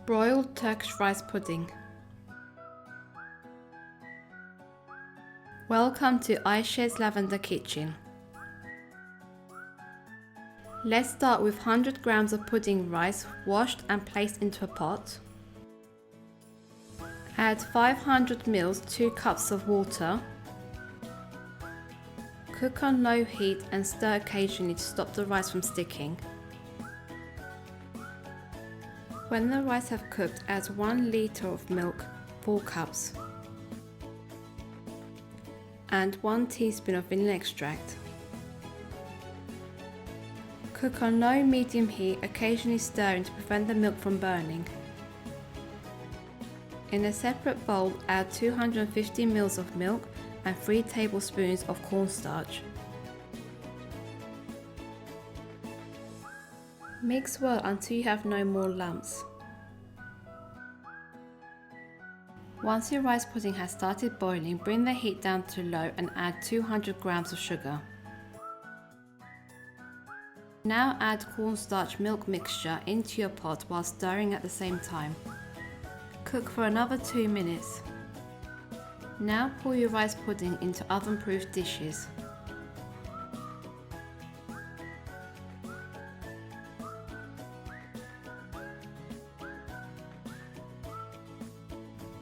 Broiled Turkish rice pudding. Welcome to Ayşe's Lavender Kitchen. Let's start with 100 grams of pudding rice washed and placed into a pot. Add 500 ml 2 cups of water. Cook on low heat and stir occasionally to stop the rice from sticking. When the rice have cooked, add 1 litre of milk, 4 cups, and 1 teaspoon of vanilla extract. Cook on low-medium heat, occasionally stirring to prevent the milk from burning. In a separate bowl, add 250 ml of milk and 3 tablespoons of cornstarch. Mix well until you have no more lumps. Once your rice pudding has started boiling, bring the heat down to low and add 200 grams of sugar. Now add cornstarch milk mixture into your pot while stirring at the same time. Cook for another 2 minutes. Now pour your rice pudding into oven-proof dishes.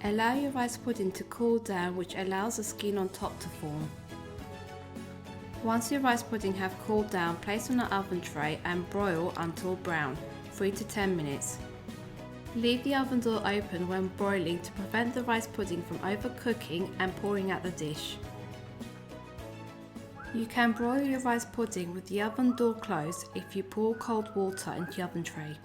Allow your rice pudding to cool down, which allows the skin on top to form. Once your rice pudding have cooled down, place on an oven tray and broil until brown, 3 to 10 minutes. Leave the oven door open when broiling to prevent the rice pudding from overcooking and pouring out the dish. You can broil your rice pudding with the oven door closed if you pour cold water into the oven tray.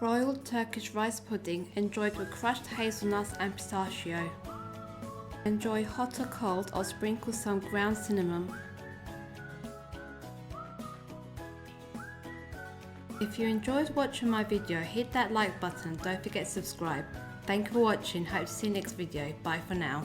Broiled Turkish rice pudding enjoyed with crushed hazelnuts and pistachio. Enjoy hot or cold, or sprinkle some ground cinnamon. If you enjoyed watching my video, hit that like button, don't forget to subscribe. Thank you for watching, hope to see you next video, bye for now.